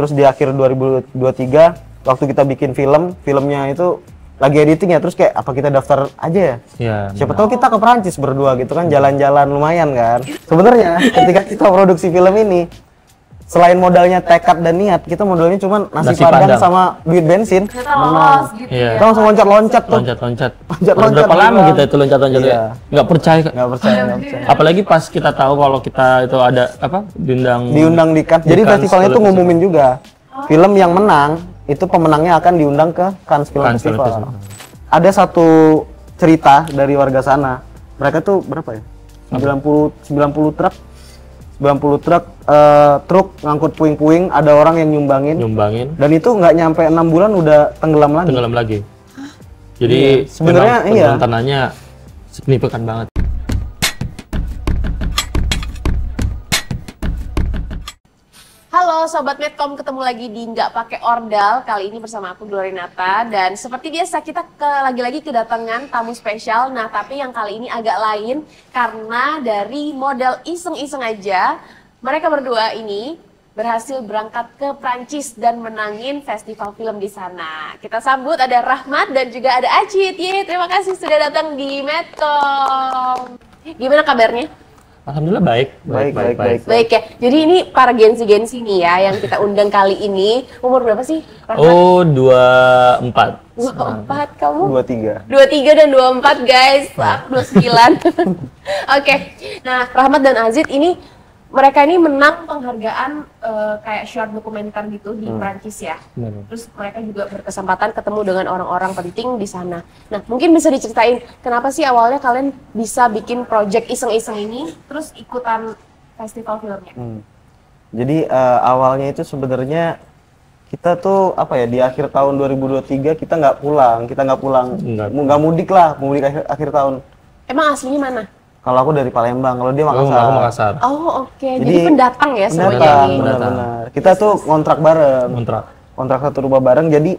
Terus di akhir 2023 waktu kita bikin filmnya itu lagi editing ya, terus kayak apa kita daftar aja ya? Iya. Siapa tahu kita ke Perancis berdua gitu kan, jalan-jalan lumayan kan. Sebenarnya ketika kita produksi film ini, selain modalnya tekad dan niat, kita modalnya cuma nasi padang sama duit bensin. Ternyata lolos gitu Iya. ya. Kita langsung loncat-loncat tuh. Loncat-loncat. Loncat-loncat Berapa lama doang. kita itu loncat-loncat? Iya. Nggak percaya. Nggak percaya. Apalagi pas kita tahu kalau kita itu ada apa Diundang di Cannes. Jadi Cannes festivalnya Film tuh ngumumin juga. Film yang menang itu pemenangnya akan diundang ke Cannes Film Cannes Film Festival. Festival. Ada satu cerita dari warga sana. Mereka tuh berapa ya? 90 truk. 90 truk ngangkut puing-puing, ada orang yang nyumbangin. Dan itu nggak nyampe 6 bulan udah tenggelam lagi. Jadi sebenarnya penurunan tanahnya signifikan banget. Halo Sobat Medcom, ketemu lagi di Nggak Pakai Ordal. Kali ini bersama aku Glorinata. Dan seperti biasa kita lagi-lagi kedatangan tamu spesial. Nah tapi yang kali ini agak lain karena dari model iseng-iseng aja, mereka berdua ini berhasil berangkat ke Prancis dan menangin festival film di sana. Kita sambut ada Rahmat dan juga ada Acit. Yeay, terima kasih sudah datang di Medcom. Gimana kabarnya? Alhamdulillah baik. Baik ya. Jadi ini para gensi-gensi nih ya yang kita undang kali ini. Umur berapa sih, Rahmat? Oh, 24. 24 kamu? 23. 23 dan 24 guys. Aku 29. Oke. Nah, Rahmat dan Azid ini mereka ini menang penghargaan kayak short dokumenter gitu di Prancis ya. Terus mereka juga berkesempatan ketemu dengan orang-orang penting di sana. Nah, mungkin bisa diceritain kenapa sih awalnya kalian bisa bikin project iseng-iseng ini, terus ikutan festival filmnya? Jadi awalnya itu sebenarnya kita tuh apa ya, di akhir tahun 2023 kita nggak pulang, nggak mudik akhir tahun. Emang aslinya mana? Kalau aku dari Palembang, kalau dia Makassar. Aku Makassar. Oh oke. Jadi pendatang ya semuanya ini. Benar-benar. Kita tuh kontrak bareng. Kontrak satu rumah bareng. Jadi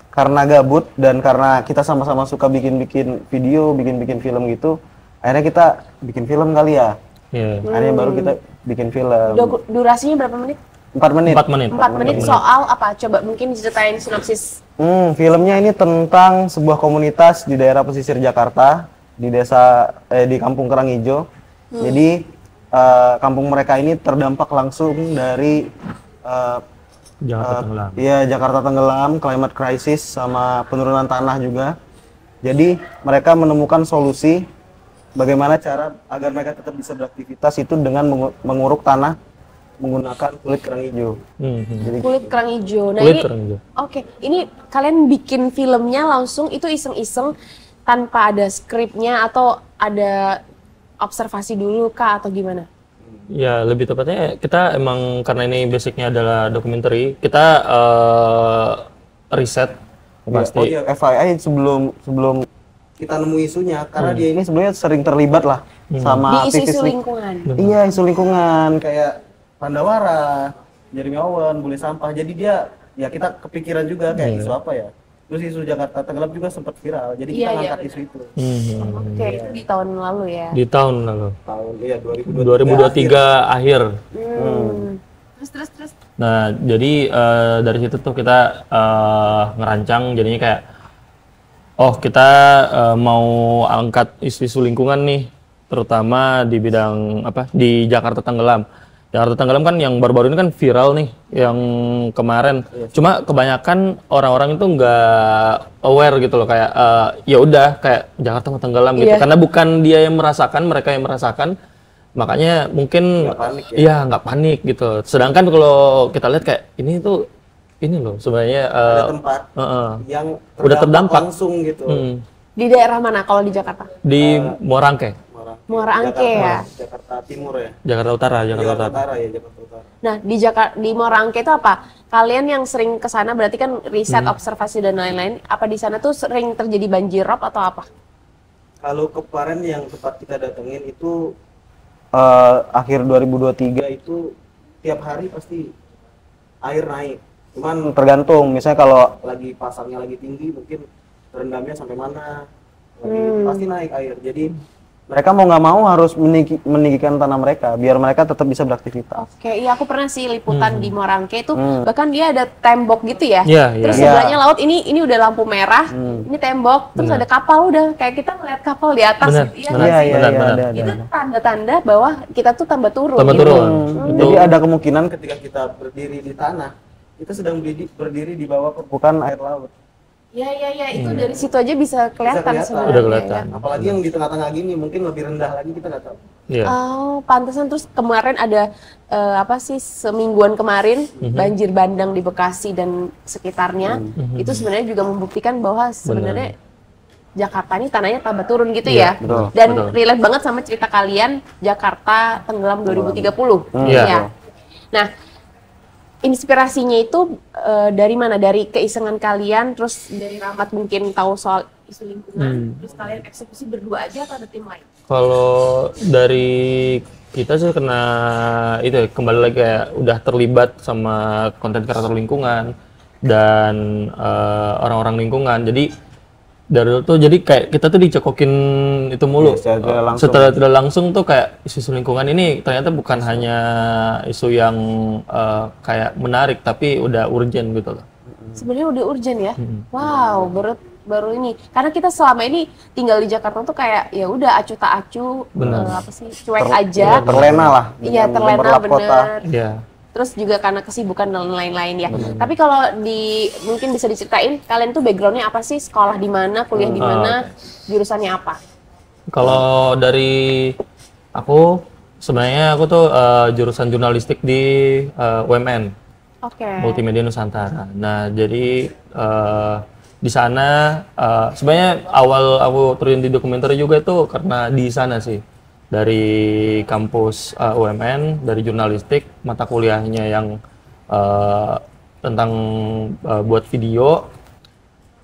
karena gabut dan karena kita sama-sama suka bikin-bikin video, bikin-bikin film gitu, akhirnya kita bikin film kali ya. Akhirnya baru kita bikin film. Durasinya berapa menit? 4 menit. 4 menit soal apa? Coba mungkin diceritain sinopsis. Filmnya ini tentang sebuah komunitas di daerah pesisir Jakarta, di di kampung Kerang Hijau. Jadi kampung mereka ini terdampak langsung dari Jakarta tenggelam, climate crisis sama penurunan tanah juga. Jadi mereka menemukan solusi bagaimana cara agar mereka tetap bisa beraktivitas itu dengan menguruk tanah menggunakan kulit kerang hijau. Jadi, kulit kerang hijau. Nah kulit ini, kerang hijau. Oke, ini kalian bikin filmnya langsung itu iseng-iseng tanpa ada skripnya atau ada observasi dulu kah atau gimana? Ya lebih tepatnya kita emang karena ini basicnya adalah dokumenter, kita riset pasti. Oh iya, FYI sebelum kita nemu isunya, karena dia ini sebenarnya sering terlibat lah sama di aktivis isu lingkungan. Iya, isu lingkungan kayak Pandawara, Jeremy Owen, Bule Sampah. Jadi dia ya kita kepikiran juga kayak isu apa ya. Terus isu Jakarta tenggelam juga sempat viral, jadi kita ngangkat isu itu. Oke, itu di tahun lalu ya? Di tahun lalu. Iya, 2023 akhir. Terus. Nah, jadi dari situ tuh kita ngerancang jadinya kayak, kita mau angkat isu-isu lingkungan nih, terutama di bidang di Jakarta tenggelam. Jakarta tenggelam kan yang baru-baru ini kan viral nih, yang kemarin. Cuma kebanyakan orang-orang itu nggak aware gitu loh, kayak ya udah kayak Jakarta mau tenggelam gitu. Karena bukan dia yang merasakan, mereka yang merasakan. Makanya mungkin nggak panik gitu. Sedangkan kalau kita lihat kayak ini loh sebenarnya ada tempat yang udah terdampak langsung gitu. Di daerah mana kalau di Jakarta? Di Muara Angke. Muara Angke ya? Jakarta Timur ya? Jakarta Utara. Jakarta Utara. Nah, di Muara Angke itu apa? Kalian yang sering ke sana berarti kan riset, observasi dan lain-lain. Apa di sana tuh sering terjadi banjir rob atau apa? Kalau kemarin yang tempat kita datengin itu akhir 2023 itu tiap hari pasti air naik. Cuman tergantung, misalnya kalau lagi pasangnya lagi tinggi mungkin rendamnya sampai mana. Pasti naik air. Jadi mereka mau nggak mau harus meninggikan tanah mereka biar mereka tetap bisa beraktivitas. Oke, iya aku pernah sih liputan di Morangke itu bahkan dia ada tembok gitu ya. Iya, Terus iya. sebelahnya laut, ini udah lampu merah, ini tembok, terus ada kapal udah kayak kita ngeliat kapal di atas. Benar, Iya benar. nggak sih? Benar, benar. ada. Itu tanda-tanda bahwa kita tuh tambah turun. Tambah gitu. turun. Jadi ada kemungkinan ketika kita berdiri di tanah, kita sedang berdiri di bawah permukaan air laut. Iya, itu dari situ aja bisa kelihatan kelihatan. sebenarnya. Udah kelihatan. ya. Apalagi yang di tengah-tengah gini mungkin lebih rendah lagi kita nggak tahu. Iya. Oh, pantesan. Terus kemarin ada apa sih, semingguan kemarin banjir bandang di Bekasi dan sekitarnya. Itu sebenarnya juga membuktikan bahwa sebenarnya Jakarta ini tanahnya tambah turun gitu Iya, ya. betul, Dan betul. relate banget sama cerita kalian Jakarta tenggelam 2030. Iya. Ya. Nah, inspirasinya itu dari mana? Dari keisengan kalian, terus dari Rahmat mungkin tahu soal isu lingkungan, terus kalian eksekusi berdua aja atau ada tim lain? Kalau dari kita sih kena itu ya, kembali lagi kayak udah terlibat sama konten kreator lingkungan dan orang-orang lingkungan. Jadi dari dulu tuh jadi kayak kita tuh dicekokin itu mulu. Iya, secara tidak langsung. Setelah tidak langsung tuh kayak isu lingkungan ini ternyata bukan hanya isu yang kayak menarik tapi udah urgent gitu loh. Sebenarnya udah urgent ya. Wow, baru ini. Karena kita selama ini tinggal di Jakarta tuh kayak ya udah acu tak acu, apa sih, cuek aja. Terlena lah. Iya, dengan terlena gemerlap kota. bener. Iya. Terus juga karena kesibukan dan lain-lain ya. Tapi kalau mungkin bisa diceritain kalian tuh backgroundnya apa sih? Sekolah di mana, kuliah di mana, jurusannya apa? Kalau dari aku sebenarnya aku tuh jurusan jurnalistik di UMN. Oke. Multimedia Nusantara. Nah, jadi di sana sebenarnya awal aku terjun di dokumenter juga itu karena di sana sih. Dari kampus UMN, dari jurnalistik, mata kuliahnya yang tentang buat video.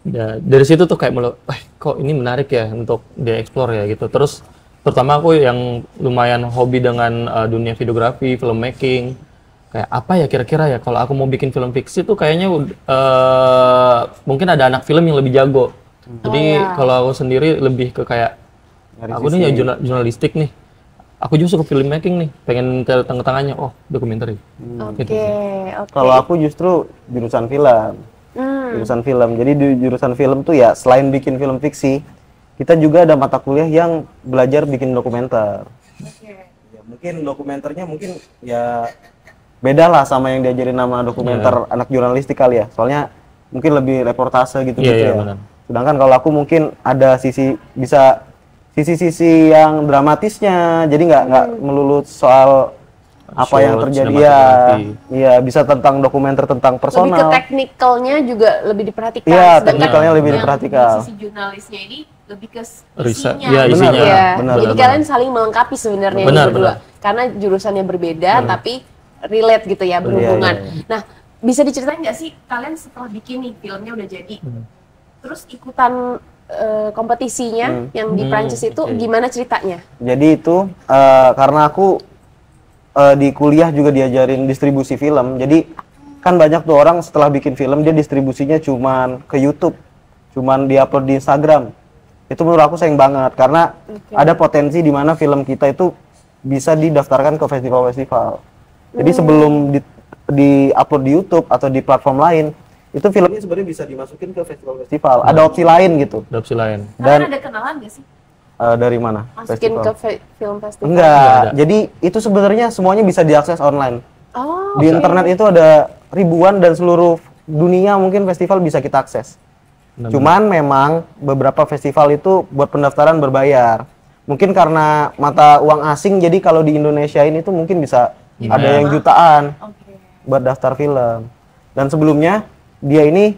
Ya, dari situ tuh kayak kok ini menarik ya untuk dieksplor ya gitu. Terus terutama aku yang lumayan hobi dengan dunia videografi, filmmaking. Kayak apa ya kira-kira ya kalau aku mau bikin film fiksi tuh kayaknya mungkin ada anak film yang lebih jago. Jadi kalau aku sendiri lebih ke kayak aku nih ya jurnalistik nih. Aku juga suka filmmaking nih. Pengen cari tengah-tengahnya. Oh, dokumenter. Oke. Kalau aku justru jurusan film. Jurusan film. Jadi di jurusan film tuh ya selain bikin film fiksi, kita juga ada mata kuliah yang belajar bikin dokumenter. Ya, mungkin dokumenternya mungkin ya beda lah sama yang diajarin nama dokumenter anak jurnalistik kali ya. Soalnya mungkin lebih reportase gitu-gitu Iya, ya. benar. Sedangkan kalau aku mungkin ada sisi-sisi yang dramatisnya. Jadi nggak melulu soal apa yang terjadi ya. Iya, bisa tentang dokumenter tentang personal. Lebih ke teknikalnya juga lebih diperhatikan. Iya, Sedangkan teknikalnya lebih yang diperhatikan. di sisi jurnalisnya ini lebih ke Riset. isinya. Iya, isinya. Ya. Benar, Jadi benar. kalian saling melengkapi sebenarnya Benar, berdua. benar. Karena jurusannya berbeda tapi relate gitu ya, berhubungan. Nah, bisa diceritain nggak sih kalian setelah bikin nih filmnya udah jadi, terus ikutan kompetisinya yang di Prancis itu gimana ceritanya? Jadi itu karena aku di kuliah juga diajarin distribusi film. Jadi kan banyak tuh orang setelah bikin film dia distribusinya cuman ke YouTube, cuman diupload di Instagram. Itu menurut aku sayang banget karena ada potensi di mana film kita itu bisa didaftarkan ke festival-festival. Jadi sebelum di-upload di YouTube atau di platform lain, itu filmnya sebenarnya bisa dimasukin ke festival-festival. Ada opsi lain gitu. Ada opsi lain. Kalian ada kenalan nggak sih? Dari mana? Masukin ke film festival? Enggak. Jadi itu sebenarnya semuanya bisa diakses online. Oh, Di internet itu ada ribuan dan seluruh dunia mungkin festival bisa kita akses. Cuman memang beberapa festival itu buat pendaftaran berbayar. Mungkin karena mata uang asing, jadi kalau di Indonesia ini tuh mungkin bisa ada yang jutaan buat daftar film. Dan sebelumnya dia ini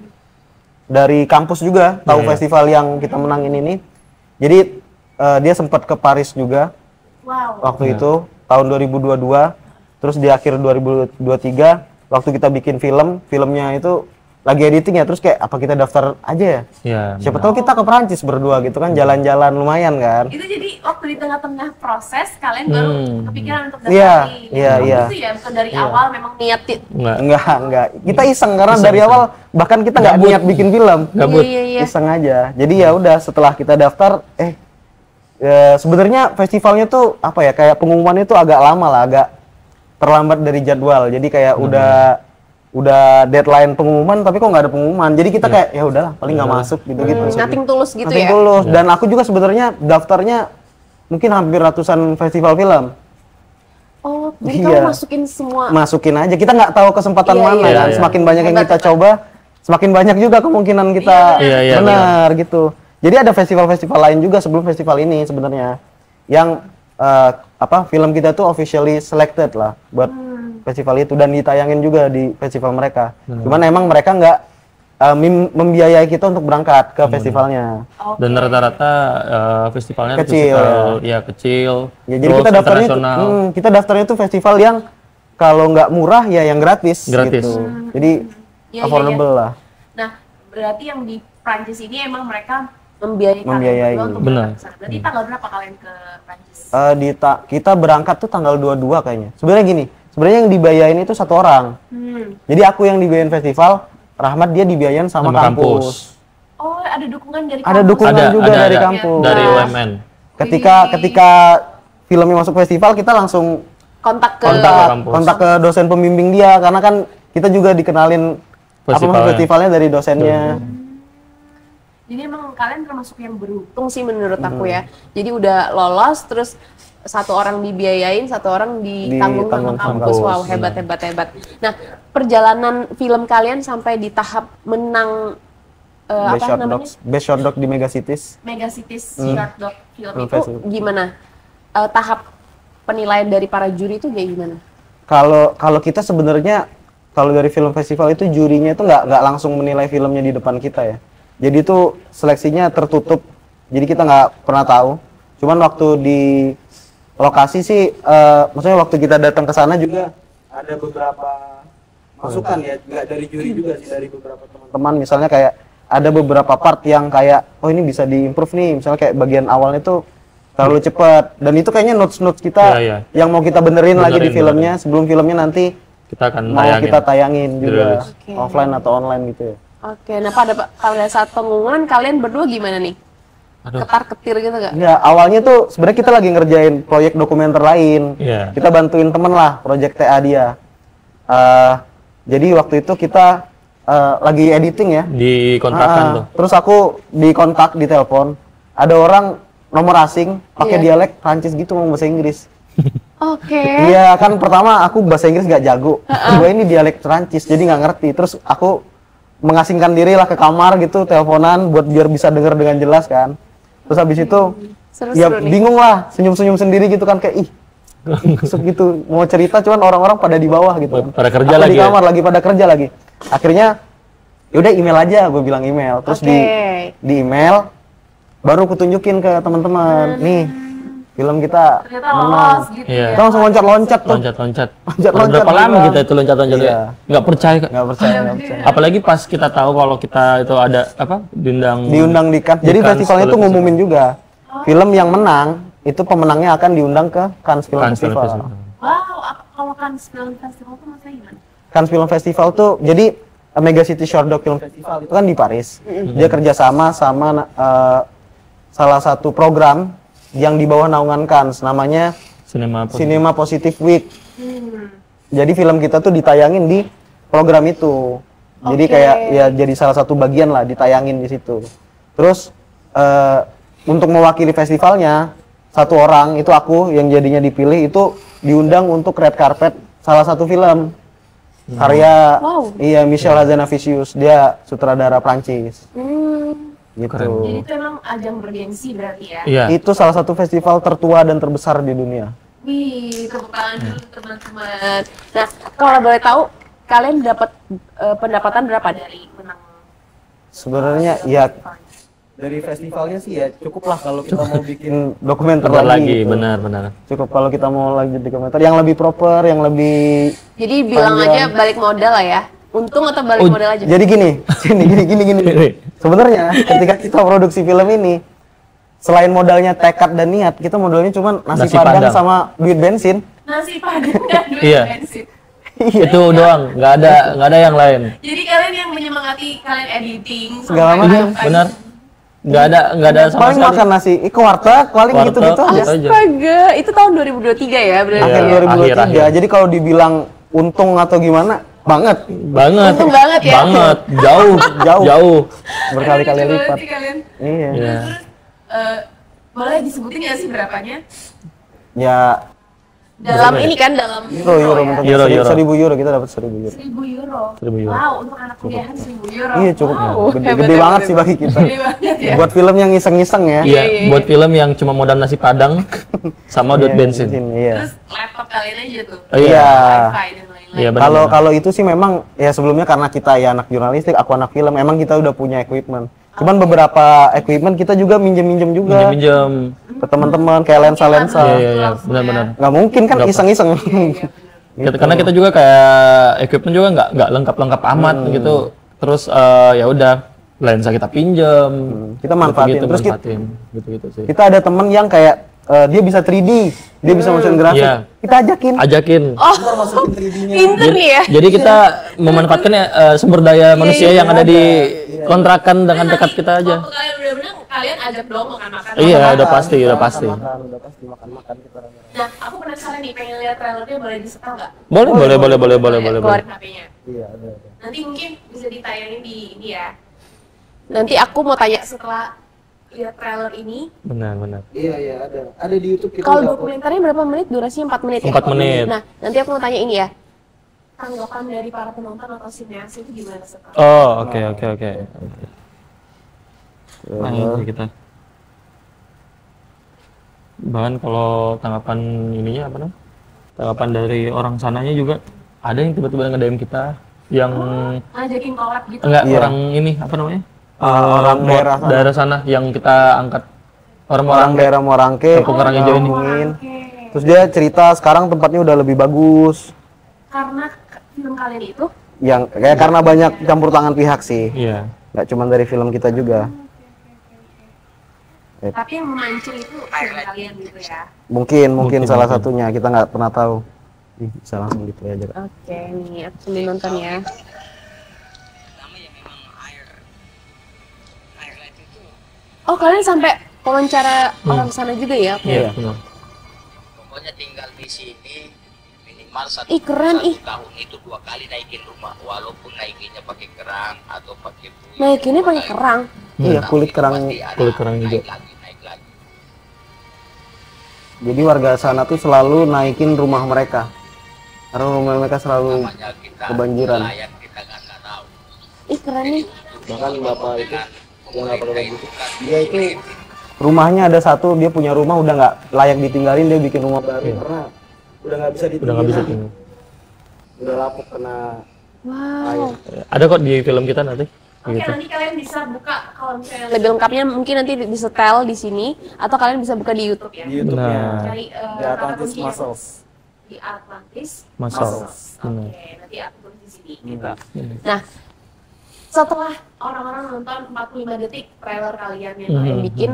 dari kampus juga tahu festival yang kita menangin ini. Jadi dia sempat ke Paris juga waktu itu tahun 2022. Terus di akhir 2023 waktu kita bikin filmnya itu lagi editing ya, terus kayak apa kita daftar aja ya? Iya. Siapa tahu kita ke Perancis berdua gitu kan, jalan-jalan lumayan kan. Itu jadi waktu di tengah-tengah proses kalian baru kepikiran untuk Iya, daftarin. iya. Itu ya, bukan dari awal memang niatin. Enggak. Kita iseng karena dari awal bahkan kita nggak niat bikin film. Gabut. Iya. Iseng aja. Jadi ya udah setelah kita daftar Ya, sebenarnya festivalnya tuh apa ya, kayak pengumumannya tuh agak lama lah, agak terlambat dari jadwal. Jadi kayak udah deadline pengumuman tapi kok nggak ada pengumuman. Jadi kita kayak ya udahlah paling nggak masuk gitu-gitu. Nothing tulus gitu Nothing ya. tulus. Dan aku juga sebenarnya daftarnya mungkin hampir ratusan festival film. Oh, jadi Iya. kamu masukin semua. Masukin aja. Kita nggak tahu kesempatan Iya, mana iya, kan. iya. Semakin banyak yang Hebat, kita hebat. coba, semakin banyak juga kemungkinan kita Iya, iya, benar gitu. Jadi ada festival-festival lain juga sebelum festival ini sebenarnya yang film kita tuh officially selected lah buat festival itu dan ditayangin juga di festival mereka. Cuman emang mereka nggak membiayai kita untuk berangkat ke festivalnya. Dan rata-rata festivalnya Kecil, festival kecil. Ya, jadi terus kita daftarnya internasional. kita daftarnya tuh festival yang kalau nggak murah ya yang gratis. Gratis. Gitu. Jadi Iya, affordable lah. Nah, berarti yang di Prancis ini emang mereka membiayai Membiayai. kalian berdua untuk Benar. berangkat ke sana. Berarti tanggal berapa kalian ke Prancis? Kita berangkat tuh tanggal 22 kayaknya. Sebenarnya gini, sebenarnya yang dibayain itu satu orang. Jadi aku yang dibayain festival, Rahmat dia dibayain sama kampus. Oh, ada dukungan dari Ada kampus. dukungan juga dari ada. kampus. Dari UMN. Ketika filmnya masuk festival, kita langsung kontak ke kampus. kontak ke dosen pembimbing dia karena kan kita juga dikenalin festivalnya dari dosennya. Jadi emang kalian termasuk yang beruntung sih menurut aku ya. Jadi udah lolos terus satu orang dibiayain, satu orang ditanggung sama Ditanggung sama kampus. kampus. Wow, hebat. Nah, perjalanan film kalian sampai di tahap menang Best apa Short namanya? Dogs, Best Short Dog di Megacities. Megacities Short Dog Film Film itu festival. gimana? Tahap penilaian dari para juri itu kayak gimana? Kalau kita sebenarnya kalau dari film festival itu jurinya itu nggak langsung menilai filmnya di depan kita ya. Jadi itu seleksinya tertutup. Jadi kita nggak pernah tahu. Cuman waktu di lokasi sih, maksudnya waktu kita datang ke sana juga ada beberapa masukan ya, nggak dari juri juga sih, dari beberapa teman-teman. Misalnya kayak ada beberapa part yang kayak, oh ini bisa diimprove nih. Misalnya kayak bagian awalnya tuh terlalu cepat. Dan itu kayaknya notes-notes kita Iya. yang mau kita benerin lagi di Benerin. filmnya sebelum filmnya nanti Kita akan mau tayangin. kita tayangin juga Dirilis. Oke. offline atau online gitu ya. Oke, nah pada saat pengumuman kalian berdua gimana nih? Aduh. Ketar-ketir gitu gak? Ya awalnya tuh sebenarnya kita lagi ngerjain proyek dokumenter lain. Iya. Kita bantuin temen lah proyek TA dia. Jadi waktu itu kita lagi editing ya. Di kontrakan tuh. Terus aku dikontak di telepon. Ada orang nomor asing pakai Iya. dialek Prancis gitu ngomong bahasa Inggris. Oke. Iya kan pertama aku bahasa Inggris nggak jago. Gue ini dialek Prancis jadi nggak ngerti. Terus aku mengasingkan diri lah ke kamar gitu teleponan buat biar bisa dengar dengan jelas kan. Terus habis itu Seru-seru ya nih. bingung lah senyum-senyum sendiri gitu kan kayak ih masuk gitu mau cerita cuman orang-orang pada di bawah gitu kan. Pada kerja Aku lagi di ya? kamar lagi pada kerja lagi. Akhirnya yaudah email aja gue bilang email. Terus Oke. di email baru aku tunjukin ke teman-teman nih film kita Ternyata menang. lolos gitu Iya. Kita langsung loncat-loncat tuh. Loncat-loncat. Loncat-loncat Berapa lama bilang. kita itu loncat-loncat? Iya. Nggak percaya Kak. Nggak percaya, nggak percaya. Apalagi pas kita tahu kalau kita itu ada apa Diundang di Cannes. Jadi Cannes festivalnya tuh Film ngumumin juga. Film yang menang itu pemenangnya akan diundang ke Cannes Film Cannes Film Festival. Festival. Wow, kalau kan film festival tuh maksudnya gimana? Cannes Film Festival tuh jadi Mega City Short Dog Film Festival itu kan di Paris. Dia kerjasama sama salah satu program yang di bawah naungan Cannes namanya Cinema apa? Cinema Positive Week. Jadi film kita tuh ditayangin di program itu. Jadi Oke. kayak ya jadi salah satu bagian lah ditayangin di situ. Terus untuk mewakili festivalnya satu orang itu aku yang jadinya dipilih itu diundang untuk red carpet salah satu film karya Wow. iya Michel Hazanavicius, dia sutradara Prancis gitu. Jadi itu emang ajang bergengsi berarti ya? Iya. Itu salah satu festival tertua dan terbesar di dunia. Wih, tepuk tangan dulu teman-teman. Nah, kalau boleh tahu, kalian dapat pendapatan berapa dari menang? Sebenarnya ya dari festivalnya sih ya cukup lah kalau kita mau bikin dokumenter Bentar lagi, gitu. benar. Cukup kalau kita mau lanjut dokumenter yang lebih proper, yang lebih Jadi bilang Panjang. aja balik modal lah ya. Untung atau balik modal aja? jadi gini, gini. Sebenarnya ketika kita produksi film ini selain modalnya tekad dan niat, kita modalnya cuma nasi Nasi padang padang. sama duit bensin. Nasi padang dan duit Iya. bensin. Itu doang, nggak ada yang lain. Jadi kalian yang menyemangati kalian editing Segala sampai macam. pagi. Benar. nggak ada sama Paling sekali. makan nasi, ke warteg, paling Warteg, gitu-gitu aja. gitu aja. Astaga, itu tahun 2023 ya berarti. Akhir Iya, 2023. akhir. Jadi kalau dibilang untung atau gimana, banget. Banget. Untung banget ya. Banget. Jauh. Jauh. Jauh. Berkali-kali Lucu banget lipat. sih kalian. Iya. Iya. Boleh disebutin nggak sih berapanya? Ya, Dalam ini kan, dalam euro ya? mentok. Euro. 1000 euro kita dapat 1000 euro. 1.000 euro. 1.000 euro. Wow, untuk anak kuliahan 1.000 euro. Iya, cukup. Wow, Gede, hebat, gede hebat, banget hebat. sih bagi kita. Gede banget ya. Buat film yang iseng-iseng ya. Iya, buat film yang cuma modal nasi padang sama dot Iya, bensin. Iya. Terus laptop kalian aja tuh. Iya. Wifi dan lain-lain. Iya, benar. Kalau itu sih memang ya sebelumnya karena kita ya anak jurnalistik, aku anak film, emang kita udah punya equipment. Cuman beberapa equipment kita juga minjem-minjem juga Minjem. ke teman-teman kayak lensa-lensa. Iya, benar-benar. Nggak mungkin kan iseng-iseng. Karena kita juga kayak equipment juga nggak lengkap-lengkap amat gitu. Terus ya udah lensa kita pinjam. Kita manfaatin. Gitu, Terus gitu sih. kita ada temen yang kayak dia bisa 3D, dia bisa motion graphic. Iya. Kita ajakin. Ajakin. Oh, pinter nih ya. Jadi kita memanfaatkan sumber daya manusia yang ada di kontrakan dengan dekat kita aja. Waktu kalian bener-bener kalian ajak dong makan-makan. Iya, udah pasti. Udah pasti makan-makan kita. Nah, aku penasaran nih, pengen lihat trailernya, boleh disetel nggak? Boleh. Keluarin HP-nya. Iya, ada. Nanti mungkin bisa ditayangin di ini ya. Nanti aku mau tanya setelah lihat trailer ini. Benar. Iya, ada. Ada di YouTube kita. Kalau dokumenternya berapa menit? Durasinya 4 menit ya? 4 menit. Nah, nanti aku mau tanya ini ya. Tanggapan dari para penonton atau sineas itu gimana setelah? Oh, oke. Nah, kita. Bahkan kalau tanggapan ininya apa namanya? Tanggapan dari orang sananya juga ada yang tiba-tiba nge-DM kita yang Ngajakin collab gitu. enggak Iya. orang ini apa namanya? Orang daerah sana yang kita angkat orang daerah Morangke, Kampung Karang Hijau ini. ngomongin. Oke. Terus dia cerita sekarang tempatnya udah lebih bagus. Karena film kalian itu Yang kayak karena banyak campur tangan pihak sih. Iya. Nggak cuma dari film kita juga. tapi yang memancing itu film kalian gitu ya. Mungkin salah satunya kita nggak pernah tahu. Ih, bisa langsung gitu aja. Kak. Oke, nih aku sambil nonton ya. Oh, kalian sampai wawancara orang sana juga ya? Oke. Iya, benar. Pokoknya tinggal di sini minimal satu, Ih, keren, ih. tahun itu 2 kali naikin rumah, walaupun naikinnya pakai kerang atau pakai bui. Naikinnya pakai kerang. Iya, kulit kerang. Pasti ada Kulit kerang hijau. naik lagi. Jadi warga sana tuh selalu naikin rumah mereka. Karena rumah mereka selalu Namanya kita kebanjiran. nelayan, kita nggak tahu. Ih, keren nih. Bahkan bapak itu yang nggak pakai baju. Bukan Dia itu rumahnya ada satu, dia punya rumah udah nggak layak ditinggalin, dia bikin rumah baru karena udah nggak bisa ditinggalin. Udah nggak bisa tinggal. Udah lapuk kena Wow. Ada kok di film kita nanti. Oke, nanti kalian bisa buka kalau misalnya lebih lengkapnya mungkin nanti disetel di sini atau kalian bisa buka di YouTube ya. di YouTube-nya. Nah. Cari The Atlantis Muscles. di Atlantis. Muscles. Oke, nanti aku tulis di sini gitu. Nah, setelah orang-orang nonton 45 detik trailer kalian yang kalian bikin,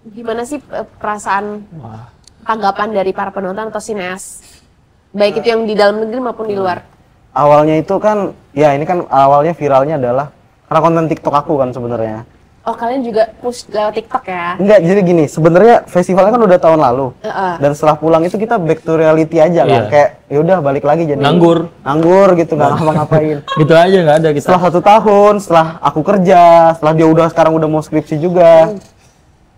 gimana sih perasaan tanggapan dari para penonton atau sineas? Baik itu yang di dalam negeri maupun di luar. Awalnya itu kan, ya ini kan awalnya viralnya adalah karena konten TikTok aku kan sebenarnya. Oh, kalian juga push lewat TikTok ya? Enggak, jadi gini, sebenarnya festivalnya kan udah tahun lalu. Heeh. Dan setelah pulang itu kita back to reality aja kan. Iya. Kayak ya udah balik lagi jadi Nganggur. Nganggur gitu, nggak ngapa-ngapain. Gitu aja nggak ada kita. Setelah 1 tahun, setelah aku kerja, setelah dia udah sekarang udah mau skripsi juga.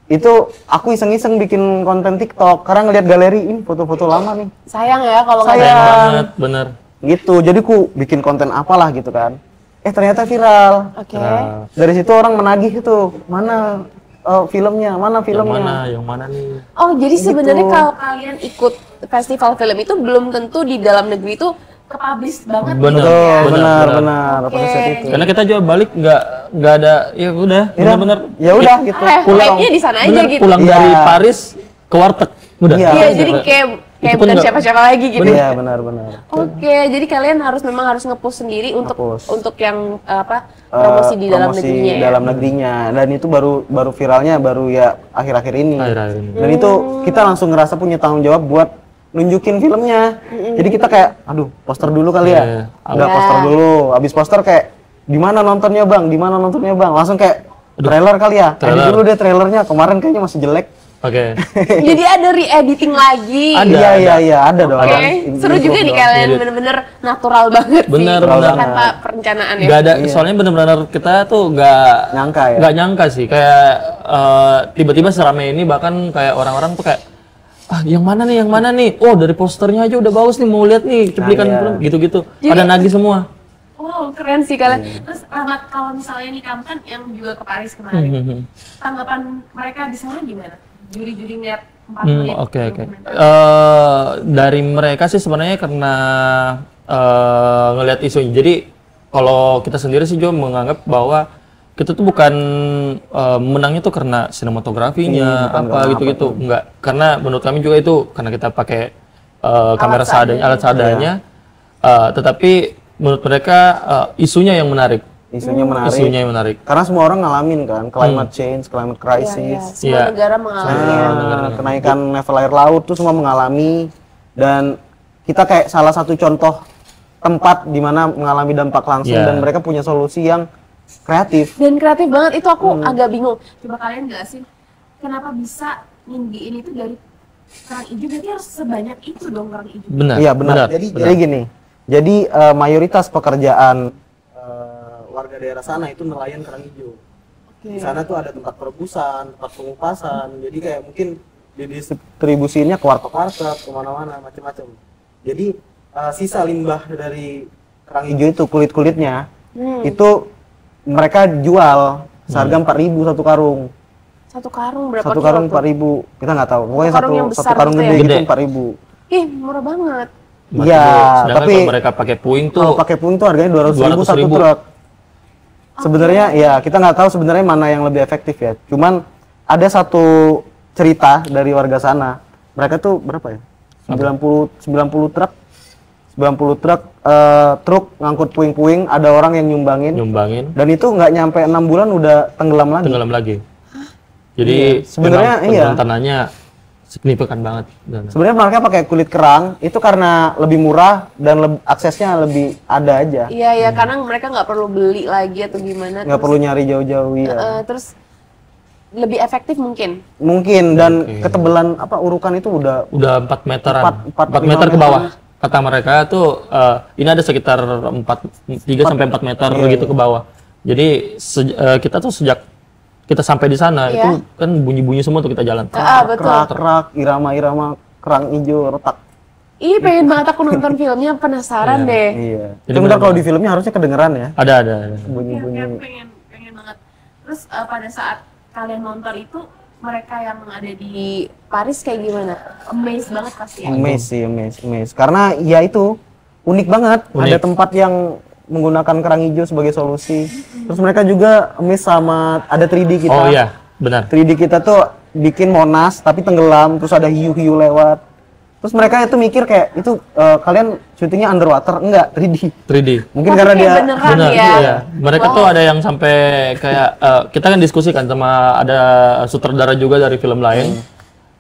Itu aku iseng-iseng bikin konten TikTok karena ngelihat galeri ini foto-foto lama nih. Sayang ya kalau nggak Sayang. ada. Banget, bener. Gitu. Jadi ku bikin konten apalah gitu kan. Ternyata viral. Oke. Dari situ orang menagih itu, mana filmnya, mana filmnya. Yang mana nih? Oh, jadi sebenarnya kalau kalian ikut festival film itu belum tentu di dalam negeri itu ke-publish banget Bener. gitu ya. Benar. Oke. Pada saat itu. Karena kita juga balik nggak ada, ya udah, bener-bener. Ya udah gitu. Hype-nya di sana aja Bener, gitu. pulang Iya. dari Paris ke warteg, udah. Iya. Iya, jadi kayak Itu pun bukan nggak- siapa-siapa lagi gitu. Iya, benar. Oke, jadi kalian memang harus nge-push sendiri Nge-push. untuk yang promosi di dalam Promosi negerinya ya. dalam negerinya. Dan itu baru viralnya baru ya akhir-akhir ini. Akhir-akhir ini. Dan itu kita langsung ngerasa punya tanggung jawab buat nunjukin filmnya. Jadi kita kayak, aduh, poster dulu kali ya. Iya. Udah Iya. poster dulu. Habis poster kayak, di mana nontonnya bang? Di mana nontonnya bang? Langsung kayak Trailer kali ya? Edit Trailer. dulu deh trailernya, kemarin kayaknya masih jelek. Oke. Jadi ada re-editing lagi. Iya, ada dong. Oke, seru juga nih kalian, Edit. bener-bener natural banget Bener, sih bener. tanpa perencanaan ya. Gak ada, soalnya bener-bener kita tuh gak Nyangka ya? Gak nyangka sih, kayak tiba-tiba seramai ini, bahkan kayak orang-orang tuh kayak yang mana nih? Oh, dari posternya aja udah bagus nih, mau lihat nih cuplikan iya. film gitu-gitu. Jadi- Pada nagih semua. Wow, keren sih kalian. Terus Rahmat, kalau misalnya nih kamu kan yang juga ke Paris kemarin, tanggapan mereka di sana gimana? Juri-juri ngeliat 4 menit. Oke. Dari mereka sih sebenarnya karena ngelihat isunya. Jadi kalau kita sendiri sih juga menganggap bahwa kita tuh bukan menangnya tuh karena sinematografinya apa gitu-gitu, enggak. Karena menurut kami juga itu karena kita pakai kamera seadanya, alat seadanya. Tetapi menurut mereka isunya yang menarik. Isunya menarik. Isunya yang menarik. Karena semua orang ngalamin kan, climate change, climate crisis. Semua Iya. negara mengalami ya. Kenaikan level air laut tuh semua mengalami, dan kita kayak salah satu contoh tempat di mana mengalami dampak langsung, Iya. dan mereka punya solusi yang kreatif. Dan kreatif banget, itu aku agak bingung. Coba kalian jelasin, kenapa bisa ninggiin itu dari kerang hijau, berarti harus sebanyak itu dong kerang hijau. Benar. Iya benar. Jadi gini, jadi mayoritas pekerjaan warga daerah sana itu nelayan kerang hijau. Di sana tuh ada tempat perebusan, tempat pengupasan. Jadi kayak mungkin didistribusinya ke warteg-warteg, kemana-mana, macam-macam. Jadi sisa limbah dari kerang hijau itu, kulit-kulitnya, itu mereka jual seharga 4.000 satu karung. Satu karung berapa Satu kilo karung tuh? 4.000. Kita nggak tahu. Pokoknya Karung yang satu besar karung gitu gede ya? gitu Gede. 4.000. Ih, murah banget. Iya, Sedangkan tapi kalau mereka pakai puing kalau tuh pakai puing tuh harganya 200.000 satu 200.000. truk. Sebenarnya ya kita nggak tahu sebenarnya mana yang lebih efektif ya. Cuman ada satu cerita dari warga sana. Mereka tuh berapa ya? 90 truk. 90 truk truk ngangkut puing-puing, ada orang yang nyumbangin. Dan itu nggak nyampe 6 bulan udah tenggelam lagi. Jadi Sebenarnya memang iya. penurunan tanahnya signifikan banget. Sebenarnya mereka pakai kulit kerang itu karena lebih murah dan aksesnya lebih ada aja. Iya, ya, karena mereka nggak perlu beli lagi atau gimana. Nggak perlu nyari jauh-jauh ya. Terus lebih efektif mungkin. Mungkin, dan ketebalan urukan itu udah 4 meteran. 4 4 meter ke bawah. Kata mereka tuh ini ada sekitar 3 sampai 4 meter gitu ke bawah. Jadi kita tuh sejak kita sampai di sana Iya. itu kan bunyi-bunyi semua tuh kita jalan. Betul. kerak, irama-irama kerang hijau retak. Ih, pengen banget aku nonton filmnya, penasaran deh. Iya. Jadi Cuma kalau benar-benar. di filmnya harusnya kedengeran ya Ada. bunyi-bunyi. Aku pengen banget. Terus pada saat kalian nonton itu, mereka yang ada di Paris kayak gimana? Amazed banget pasti ya. Amazed. Karena ya itu unik banget. Unik. Ada tempat yang menggunakan kerang hijau sebagai solusi. Terus mereka juga amazed sama ada 3D kita. Oh iya, benar. 3D kita tuh bikin Monas tapi tenggelam, terus ada hiu-hiu lewat. Terus mereka itu mikir kayak itu kalian syutingnya underwater, enggak 3D. Mungkin Tapi karena kayak dia beneran Benar, ya. iya. Mereka tuh ada yang sampai kayak kita kan diskusikan sama ada sutradara juga dari film lain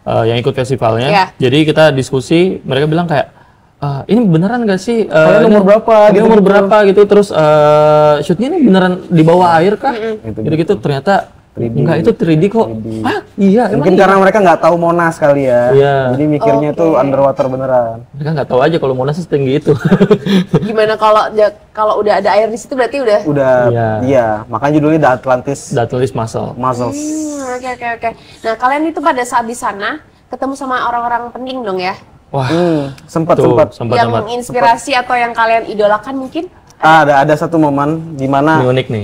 yang ikut festivalnya. Iya. Jadi kita diskusi, mereka bilang kayak ini beneran gak sih? Kalian umur berapa? Kalian Gitu-gitu. umur berapa gitu? Terus shootnya ini beneran di bawah air kah? Gitu-gitu. Ternyata 3D. enggak, itu 3D kok. Hah? Iya. mungkin emang karena mereka nggak tahu Monas kali ya. Iya. Jadi mikirnya itu underwater beneran. mereka nggak tahu aja kalau Monas setinggi itu. Gimana kalau udah ada air di situ berarti udah. Udah, Iya. iya. Makanya judulnya The Atlantis Udah tulis muscle. Mussels. Oke. Nah, kalian itu pada saat di sana ketemu sama orang-orang penting dong ya? Wah, Sempat. tuh sempat. Yang menginspirasi atau yang kalian idolakan mungkin? Ada satu momen di mana Ini unik nih.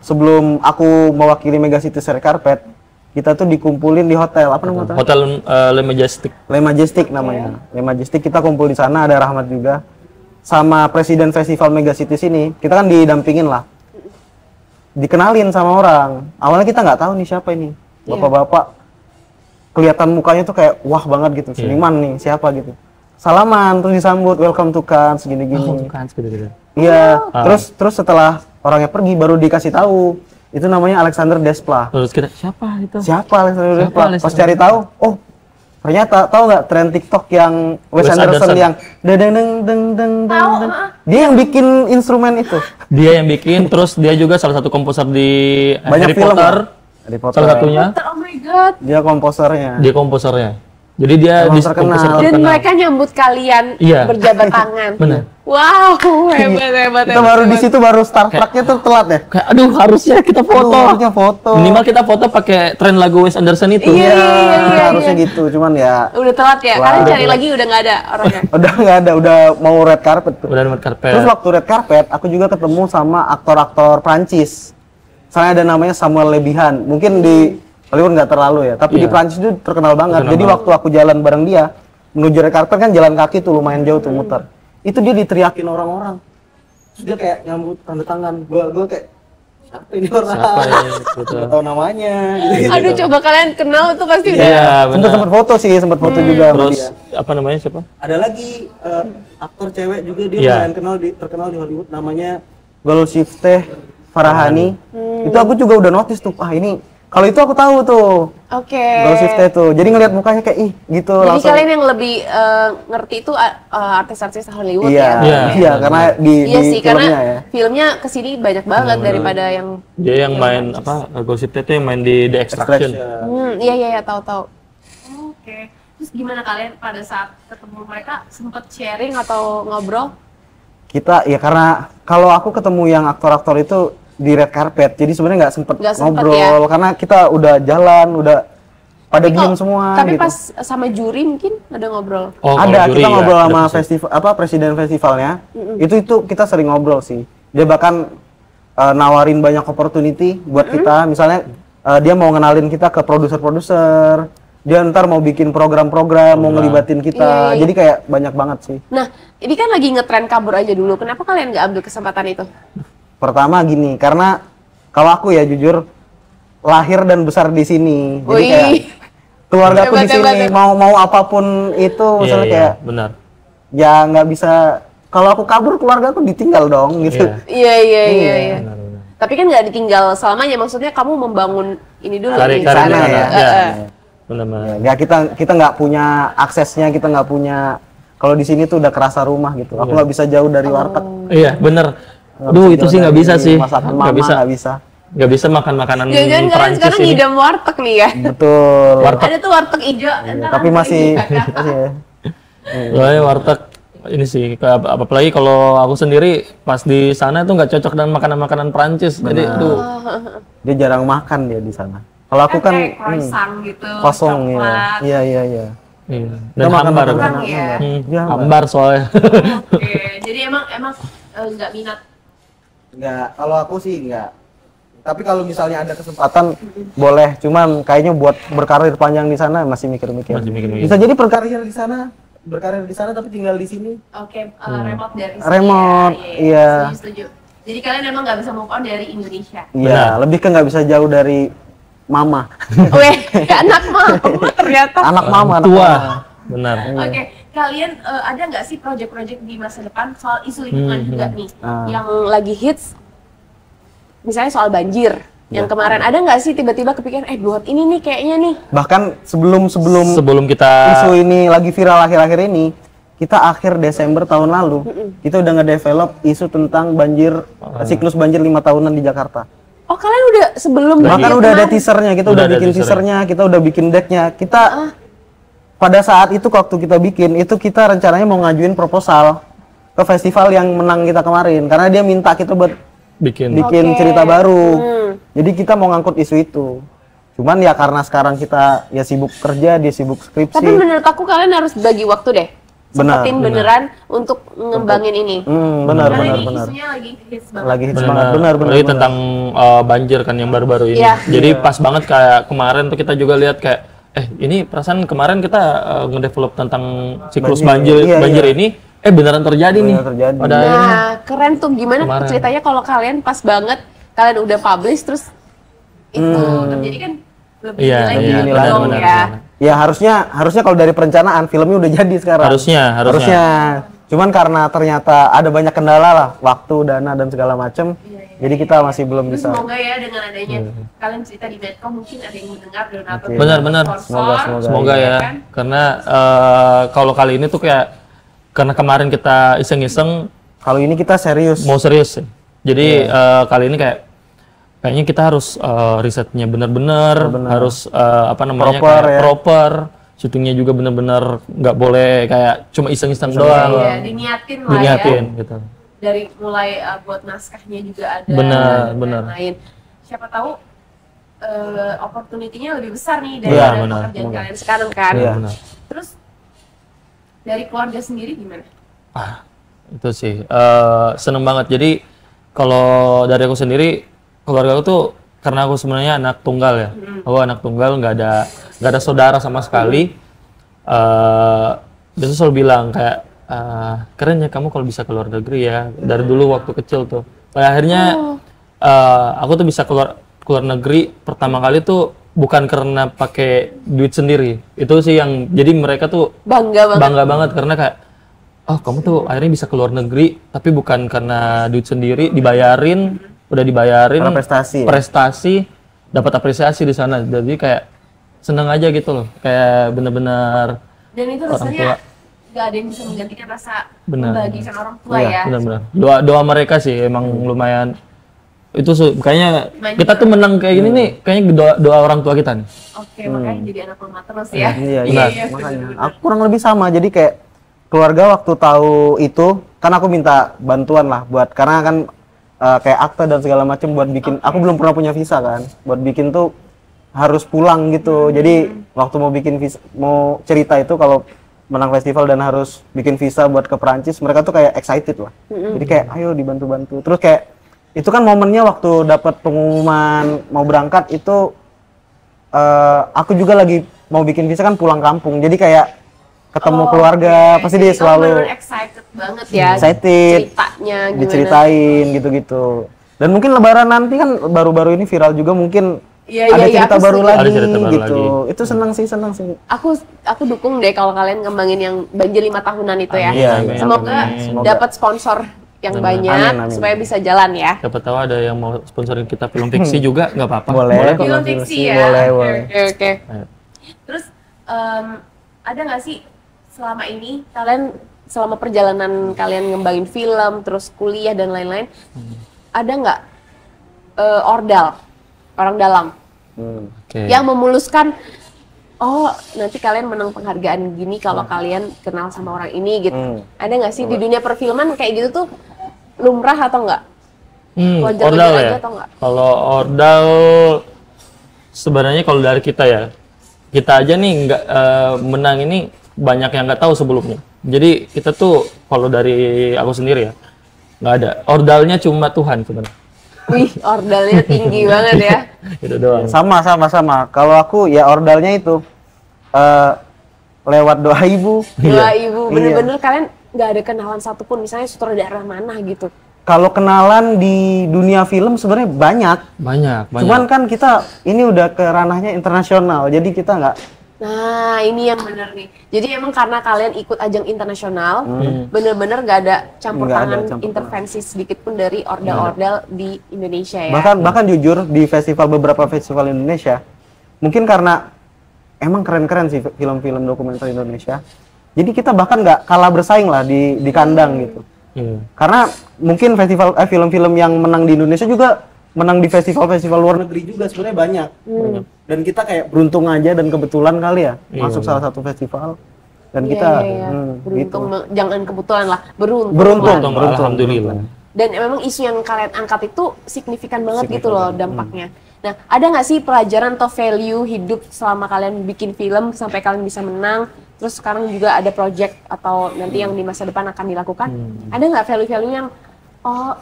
sebelum aku mewakili Megacity Red Carpet, kita tuh dikumpulin di hotel. Apa namanya? Hotel Le Majestic. Le Majestic namanya. Le Majestic, kita kumpul di sana, ada Rahmat juga. Sama presiden festival Megacity sini, kita kan didampingin lah. Dikenalin sama orang. Awalnya kita nggak tahu nih siapa ini. Bapak-bapak. Kelihatan mukanya tuh kayak wah banget gitu. Seniman nih, siapa gitu. Salaman, terus disambut, welcome to Cannes, gini-gini. Kan gitu. Iya, terus setelah orangnya pergi baru dikasih tahu. Itu namanya Alexander Desplat. Terus kita siapa itu? Siapa Alexander Siapa Desplat? Pas Alexander? cari tahu, oh Ternyata tahu nggak tren TikTok yang Wes Anderson yang deng deng deng deng deng deng. Dia yang bikin instrumen itu. Dia yang bikin, terus dia juga salah satu komposer di Banyak Harry film, Potter. Harry Potter. Salah satunya. Oh my god. Dia komposernya. Dia komposernya. Jadi dia Emang di terkenal. komposer Dan terkenal. mereka nyambut kalian Iya. berjabat tangan. Benar. Wow, hebat. Kita baru di situ baru Star Trek-nya tuh telat ya. Kayak aduh harusnya kita foto. Aduh, harusnya foto. Minimal kita foto pakai tren lagu Wes Anderson itu. Iya. Harusnya gitu, cuman ya Udah telat ya. Telat. Kalian cari lagi udah nggak ada orangnya. udah nggak ada, udah mau red carpet tuh. Udah red carpet. Terus waktu red carpet, aku juga ketemu sama aktor-aktor Prancis. Misalnya ada namanya Samuel Le Bihan. Mungkin di Hollywood nggak terlalu ya, tapi di Iya. Prancis itu terkenal banget. Terkenal Jadi banget. waktu aku jalan bareng dia menuju red carpet kan jalan kaki tuh lumayan jauh tuh muter. Itu dia diteriakin orang-orang. Terus dia kayak nyambut tanda tangan. Gua kayak siapa ini orang? Siapa ya, gitu. Nggak tahu namanya. Gitu. Aduh, coba kalian kenal tuh pasti udah. Iya, Sempat benar. foto sih, sempat foto juga sama Terus dia. apa namanya siapa? Ada lagi aktor cewek juga dia Iya. lumayan terkenal di Hollywood namanya Golshifteh Farahani. Itu aku juga udah notice tuh. Ah ini kalau itu aku tahu tuh. Oke. Golshifteh tuh. Jadi ngeliat mukanya kayak ih gitu Jadi langsung. kalian yang lebih ngerti itu artis-artis Hollywood Iya, ya? Iya. iya karena di Iya sih, filmnya karena ya. filmnya kesini banyak banget daripada yang Dia yang main apa? Gossip Tete yang main di The Extraction. iya tahu. Oke. Terus gimana kalian pada saat ketemu mereka sempet sharing atau ngobrol? Kita ya karena kalau aku ketemu yang aktor-aktor itu di red carpet, jadi sebenarnya nggak sempet Nggak sempet ngobrol karena kita udah jalan, udah pada diem Kok- semua. Tapi gitu. pas sama juri mungkin ada ngobrol. Oh, Ada, kalau kita juri ngobrol ya, sama ada pasti. festival presiden festivalnya. Itu kita sering ngobrol sih. Dia bahkan nawarin banyak opportunity buat kita. Misalnya dia mau ngenalin kita ke produser-produser. Dia ntar mau bikin program-program, mau ngelibatin kita. Iya. Jadi kayak banyak banget sih. Nah, ini kan lagi ngetren kabur aja dulu. Kenapa kalian nggak ambil kesempatan itu? Pertama gini, karena kalau aku ya jujur lahir dan besar di sini. Jadi Wih. kayak keluarga aku di Hebat, sini. hebat. Mau apapun itu, Iya, misalnya iya, kayak benar. ya nggak bisa. Kalau aku kabur, keluarga aku ditinggal dong gitu. Iya. Iya. Tapi kan nggak ditinggal selamanya. Maksudnya kamu membangun ini dulu Karir di karir sana di sana. ya. Iya. Benar-benar. Ya kita nggak punya aksesnya, kita nggak punya. Kalau di sini tuh udah kerasa rumah gitu. Aku nggak bisa jauh dari warteg. Iya, benar. Aduh, itu sih nggak bisa sih. Masakan Nggak mama bisa. nggak bisa. Nggak bisa makan makanan Jangan-jangan kalian Prancis sekarang ini. ngidam warteg nih ya? Betul. Warteg. Ada tuh warteg hijau. Tapi masih Soalnya warteg ini sih, apalagi kalau aku sendiri pas di sana tuh nggak cocok dengan makanan-makanan Prancis. Jadi itu dia jarang makan dia di sana. Kalau aku kan kayak croissant gitu, kosong ya. coklat. Iya. iya. Dan Kita makan hambar. makanan Kurang ya? Iya, Hambar soalnya. Oke, jadi emang nggak minat. Enggak, kalau aku sih enggak. Tapi kalau misalnya ada kesempatan boleh, cuman kayaknya buat berkarir panjang di sana masih mikir-mikir. Masih mikir-mikir. Bisa jadi berkarir di sana tapi tinggal di sini. Oke, remote dari sini. Remote, ya. iya. Setuju. Jadi kalian emang nggak bisa move on dari Indonesia. Iya, lebih ke nggak bisa jauh dari mama. Weh, anak mama ternyata. Anak mama, anak Tua. mama. Benar. Oke, kalian ada nggak sih project-project di masa depan soal isu lingkungan juga nih, yang lagi hits? Misalnya soal banjir. Yang kemarin ada nggak sih tiba-tiba kepikiran, buat ini nih kayaknya nih. Bahkan sebelum Sebelum kita isu ini lagi viral akhir-akhir ini, kita akhir Desember tahun lalu, kita udah nge-develop isu tentang banjir, siklus banjir 5 tahunan di Jakarta. Oh, kalian udah sebelum Bahkan banjir udah ada kemarin? teasernya, kita Udah udah ada bikin teasernya. teasernya, kita udah bikin decknya. Kita pada saat itu waktu kita bikin, itu kita rencananya mau ngajuin proposal ke festival yang menang kita kemarin, karena dia minta kita buat bikin bikin Oke. cerita baru. Jadi kita mau ngangkut isu itu. Cuman ya karena sekarang kita ya sibuk kerja, dia sibuk skripsi. Tapi menurut aku kalian harus bagi waktu deh. Benar, Sempetin beneran untuk ngembangin ini. Benar. Karena ini isunya lagi hits banget. Lagi hits banget, benar. Apalagi tentang banjir kan yang baru-baru ini. Iya. Jadi pas banget kayak kemarin tuh kita juga lihat kayak ini perasaan kemarin kita ngedevelop tentang siklus Banjir, banjir iya, banjir iya. ini beneran terjadi nih. terjadi. Pada akhirnya. Nah, keren tuh gimana Kemarin. ceritanya kalau kalian pas banget kalian udah publish terus itu terjadi kan lebih Iya, lagi iya, gitu benar, dong benar, ya. benar. Ya harusnya kalau dari perencanaan filmnya udah jadi sekarang. Harusnya. Cuman karena ternyata ada banyak kendala lah, waktu, dana dan segala macem, jadi kita masih belum bisa. Semoga ya dengan adanya kalian cerita di Medcom mungkin ada yang mendengar donatur. Benar-benar. Semoga ya. Kan? Karena kalau kali ini tuh kayak karena kemarin kita iseng-iseng, Kalau ini kita serius. mau serius sih. Jadi kali ini kayaknya kita harus risetnya benar-benar, harus apa namanya Proper, kayak ya. proper. Syutingnya juga benar-benar nggak boleh kayak cuma iseng-iseng doang. Iya, diniatin lah Diniatin ya. gitu. Dari mulai buat naskahnya juga ada. Benar, dan benar. lain. Siapa tahu opportunity-nya lebih besar nih Iya, dari benar. pekerjaan kalian sekarang kan. Iya. Benar. Terus dari keluarga sendiri gimana? Itu sih seneng banget. Jadi kalau dari aku sendiri, keluarga aku tuh karena aku sebenarnya anak tunggal ya. Aku anak tunggal, nggak ada saudara sama sekali. Dia tuh selalu bilang kayak keren ya kamu kalau bisa keluar negeri ya. Dari dulu waktu kecil tuh. Pada akhirnya aku tuh bisa keluar negeri pertama kali tuh bukan karena pakai duit sendiri. Itu sih yang jadi mereka tuh Bangga banget. karena kayak oh kamu tuh akhirnya bisa keluar negeri tapi bukan karena duit sendiri, udah dibayarin Karena prestasi ya? prestasi, dapat apresiasi di sana. Jadi kayak seneng aja gitu loh, kayak bener-bener Dan itu orang rasanya tua. gak ada yang bisa menggantikan rasa Benar. membagikan orang tua Iya, ya. bener-bener doa mereka sih emang lumayan itu kayaknya Lumayan kita tuh menang kayak gini nih kayaknya doa orang tua kita nih. Oke, makanya jadi anak mama terus ya. Iya, Benar. makanya. Aku kurang lebih sama. Jadi kayak keluarga waktu tahu itu, kan aku minta bantuan lah buat karena kan kayak akta dan segala macam buat bikin. Aku belum pernah punya visa kan. Buat bikin tuh harus pulang gitu. Jadi waktu mau bikin visa, mau cerita itu kalau menang festival dan harus bikin visa buat ke Perancis, mereka tuh kayak excited lah. Jadi kayak ayo dibantu-bantu. Terus kayak itu kan momennya waktu dapat pengumuman mau berangkat itu aku juga lagi mau bikin visa kan pulang kampung. Jadi kayak ketemu keluarga, pasti dia Jadi kamu selalu bener-bener excited banget ya. excited, Ceritanya gimana? diceritain gitu-gitu. Dan mungkin lebaran nanti kan baru-baru ini viral juga mungkin Iya, ada iya, cerita aku baru setuju. lagi Ada cerita baru gitu. lagi. Itu senang sih. Aku dukung deh kalau kalian ngembangin yang banjir 5 tahunan itu ya. Iya, Amin. Semoga Semoga. dapat sponsor yang banyak Amin. supaya bisa jalan ya. Siapa tahu ada yang mau sponsorin kita film fiksi juga nggak apa-apa. Boleh. kok. Film Film fiksi fiksi, ya. boleh, Oke, boleh. Oke. Ayo. Terus ada nggak sih selama ini kalian selama perjalanan kalian ngembangin film terus kuliah dan lain-lain ada nggak ordal orang dalam Oke. yang memuluskan oh nanti kalian menang penghargaan gini kalau kalian kenal sama orang ini gitu. Ada nggak sih di dunia perfilman kayak gitu tuh lumrah atau enggak? Wajar-wajar Ordal aja ya. atau enggak? Kalau ordal sebenarnya kalau dari kita ya, kita aja nih nggak menang ini banyak yang nggak tahu sebelumnya. Jadi kita tuh kalau dari aku sendiri ya nggak ada. Ordalnya cuma Tuhan sebenarnya. Wih, ordalnya tinggi banget ya. Itu doang. Sama. Kalau aku ya ordalnya itu lewat doa ibu. Doa ibu, Iya. bener-bener kalian nggak ada kenalan satupun, misalnya sutradara mana gitu. Kalau kenalan di dunia film sebenarnya banyak. Banyak. Cuman kan kita ini udah ke ranahnya internasional, jadi kita nggak. Nah, ini yang bener nih. Jadi emang karena kalian ikut ajang internasional, bener-bener nggak ada campur Nggak ada tangan campur intervensi sedikit pun dari ordal-ordal di Indonesia ya. Bahkan jujur di beberapa festival Indonesia, mungkin karena emang keren-keren sih film-film dokumenter Indonesia. Jadi kita bahkan nggak kalah bersaing lah di kandang gitu. Karena mungkin film-film yang menang di Indonesia juga menang di festival-festival luar negeri juga sebenarnya banyak. Dan kita kayak beruntung aja dan kebetulan kali ya masuk salah satu festival. Dan Iya, kita iya. gitu. Beruntung, jangan kebetulan lah, beruntung. Beruntung. Alhamdulillah. Dan memang isu yang kalian angkat itu signifikan banget gitu loh dampaknya. Nah, ada nggak sih pelajaran atau value hidup selama kalian bikin film sampai kalian bisa menang? Terus sekarang juga ada project atau nanti yang di masa depan akan dilakukan. Ada nggak value-value yang oh